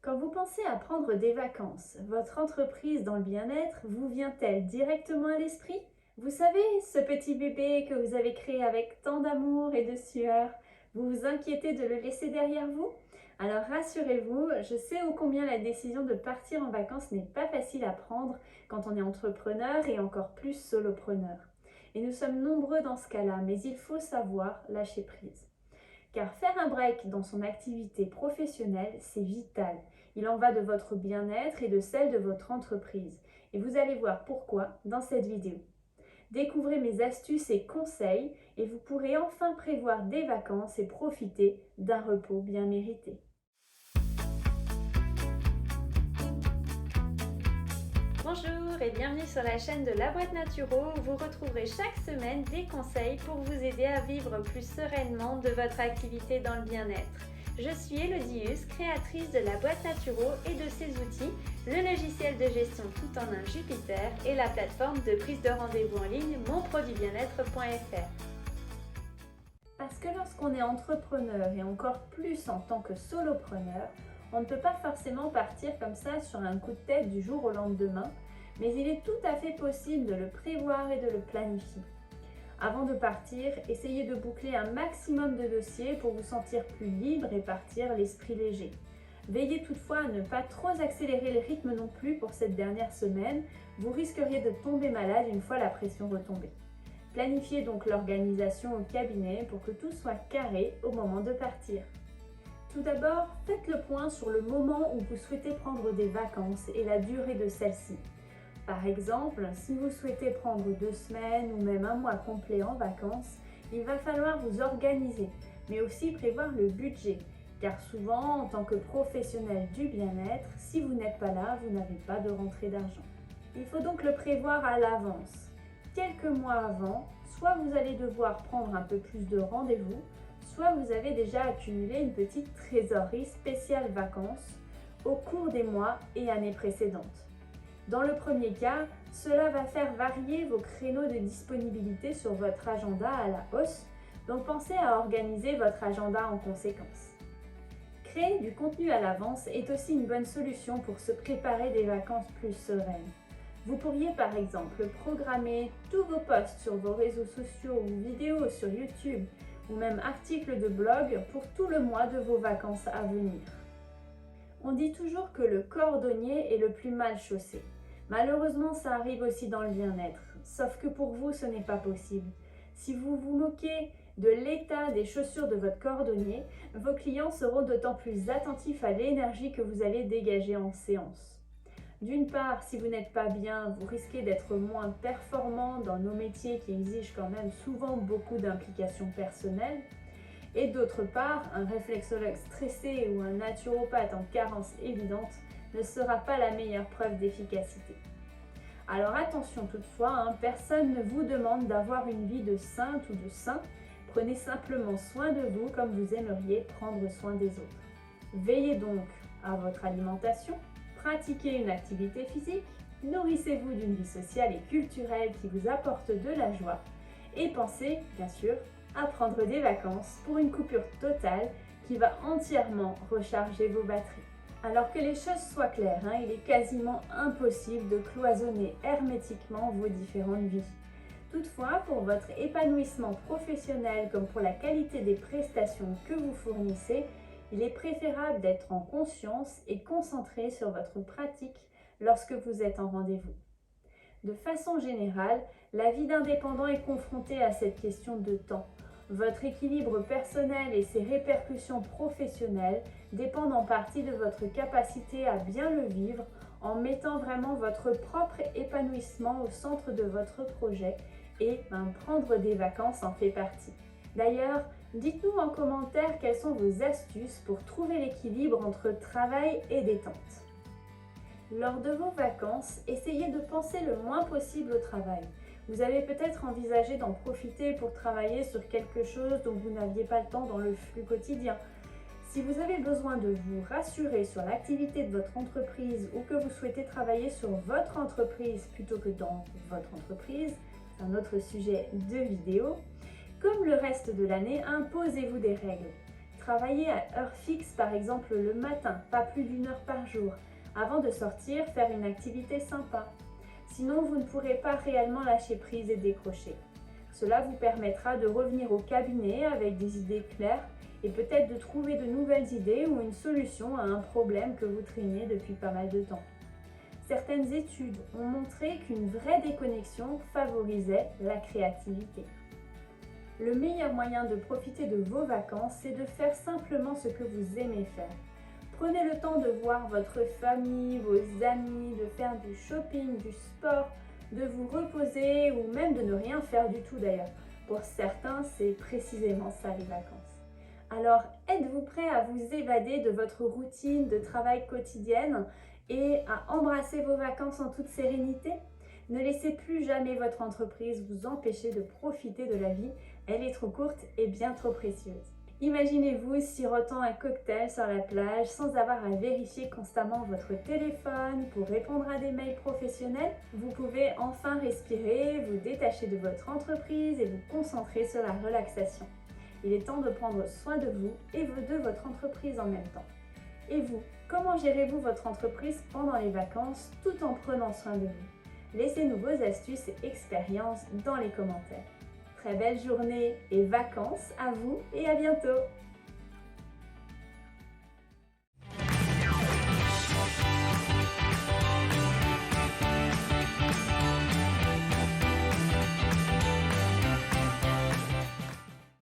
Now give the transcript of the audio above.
Quand vous pensez à prendre des vacances, votre entreprise dans le bien-être vous vient-elle directement à l'esprit? Vous savez, ce petit bébé que vous avez créé avec tant d'amour et de sueur, vous vous inquiétez de le laisser derrière vous? Alors rassurez-vous, je sais ô combien la décision de partir en vacances n'est pas facile à prendre quand on est entrepreneur et encore plus solopreneur. Et nous sommes nombreux dans ce cas-là, mais il faut savoir lâcher prise. Car faire un break dans son activité professionnelle, c'est vital. Il en va de votre bien-être et de celle de votre entreprise. Et vous allez voir pourquoi dans cette vidéo. Découvrez mes astuces et conseils et vous pourrez enfin prévoir des vacances et profiter d'un repos bien mérité. Bonjour et bienvenue sur la chaîne de La Boîte Naturo où vous retrouverez chaque semaine des conseils pour vous aider à vivre plus sereinement de votre activité dans le bien-être. Je suis Elodie Hus, créatrice de La Boîte Naturo et de ses outils, le logiciel de gestion tout en un Jupiter et la plateforme de prise de rendez-vous en ligne monproduitbienêtre.fr. Parce que lorsqu'on est entrepreneur et encore plus en tant que solopreneur, on ne peut pas forcément partir comme ça sur un coup de tête du jour au lendemain, mais il est tout à fait possible de le prévoir et de le planifier. Avant de partir, essayez de boucler un maximum de dossiers pour vous sentir plus libre et partir l'esprit léger. Veillez toutefois à ne pas trop accélérer le rythme non plus pour cette dernière semaine, vous risqueriez de tomber malade une fois la pression retombée. Planifiez donc l'organisation au cabinet pour que tout soit carré au moment de partir. Tout d'abord, faites le point sur le moment où vous souhaitez prendre des vacances et la durée de celles-ci. Par exemple, si vous souhaitez prendre 2 semaines ou même un mois complet en vacances, il va falloir vous organiser, mais aussi prévoir le budget, car souvent, en tant que professionnel du bien-être, si vous n'êtes pas là, vous n'avez pas de rentrée d'argent. Il faut donc le prévoir à l'avance. Quelques mois avant, soit vous allez devoir prendre un peu plus de rendez-vous, soit vous avez déjà accumulé une petite trésorerie spéciale vacances au cours des mois et années précédentes. Dans le premier cas, cela va faire varier vos créneaux de disponibilité sur votre agenda à la hausse, donc pensez à organiser votre agenda en conséquence. Créer du contenu à l'avance est aussi une bonne solution pour se préparer des vacances plus sereines. Vous pourriez par exemple programmer tous vos posts sur vos réseaux sociaux ou vidéos sur YouTube ou même articles de blog pour tout le mois de vos vacances à venir. On dit toujours que le cordonnier est le plus mal chaussé. Malheureusement, ça arrive aussi dans le bien-être, sauf que pour vous, ce n'est pas possible. Si vous vous moquez de l'état des chaussures de votre cordonnier, vos clients seront d'autant plus attentifs à l'énergie que vous allez dégager en séance. D'une part, si vous n'êtes pas bien, vous risquez d'être moins performant dans nos métiers qui exigent quand même souvent beaucoup d'implications personnelles. Et d'autre part, un réflexologue stressé ou un naturopathe en carence évidente ne sera pas la meilleure preuve d'efficacité. Alors attention toutefois, personne ne vous demande d'avoir une vie de sainte ou de saint. Prenez simplement soin de vous comme vous aimeriez prendre soin des autres. Veillez donc à votre alimentation, pratiquez une activité physique, nourrissez-vous d'une vie sociale et culturelle qui vous apporte de la joie et pensez, bien sûr, à prendre des vacances pour une coupure totale qui va entièrement recharger vos batteries. Alors que les choses soient claires, il est quasiment impossible de cloisonner hermétiquement vos différentes vies. Toutefois, pour votre épanouissement professionnel comme pour la qualité des prestations que vous fournissez, il est préférable d'être en conscience et concentré sur votre pratique lorsque vous êtes en rendez-vous. De façon générale, la vie d'indépendant est confrontée à cette question de temps. Votre équilibre personnel et ses répercussions professionnelles dépendent en partie de votre capacité à bien le vivre en mettant vraiment votre propre épanouissement au centre de votre projet et prendre des vacances en fait partie. D'ailleurs, dites-nous en commentaire quelles sont vos astuces pour trouver l'équilibre entre travail et détente. Lors de vos vacances, essayez de penser le moins possible au travail. Vous avez peut-être envisagé d'en profiter pour travailler sur quelque chose dont vous n'aviez pas le temps dans le flux quotidien. Si vous avez besoin de vous rassurer sur l'activité de votre entreprise ou que vous souhaitez travailler sur votre entreprise plutôt que dans votre entreprise, c'est un autre sujet de vidéo, comme le reste de l'année, imposez-vous des règles. Travaillez à heure fixe, par exemple le matin, pas plus d'1 heure par jour, avant de sortir faire une activité sympa. Sinon, vous ne pourrez pas réellement lâcher prise et décrocher. Cela vous permettra de revenir au cabinet avec des idées claires et peut-être de trouver de nouvelles idées ou une solution à un problème que vous traînez depuis pas mal de temps. Certaines études ont montré qu'une vraie déconnexion favorisait la créativité. Le meilleur moyen de profiter de vos vacances, c'est de faire simplement ce que vous aimez faire. Prenez le temps de voir votre famille, vos amis, de faire du shopping, du sport, de vous reposer ou même de ne rien faire du tout d'ailleurs. Pour certains, c'est précisément ça les vacances. Alors, êtes-vous prêt à vous évader de votre routine de travail quotidienne et à embrasser vos vacances en toute sérénité? Ne laissez plus jamais votre entreprise vous empêcher de profiter de la vie, elle est trop courte et bien trop précieuse. Imaginez-vous sirotant un cocktail sur la plage sans avoir à vérifier constamment votre téléphone pour répondre à des mails professionnels. Vous pouvez enfin respirer, vous détacher de votre entreprise et vous concentrer sur la relaxation. Il est temps de prendre soin de vous et de votre entreprise en même temps. Et vous, comment gérez-vous votre entreprise pendant les vacances tout en prenant soin de vous? Laissez-nous vos astuces et expériences dans les commentaires. Très belle journée et vacances à vous et à bientôt!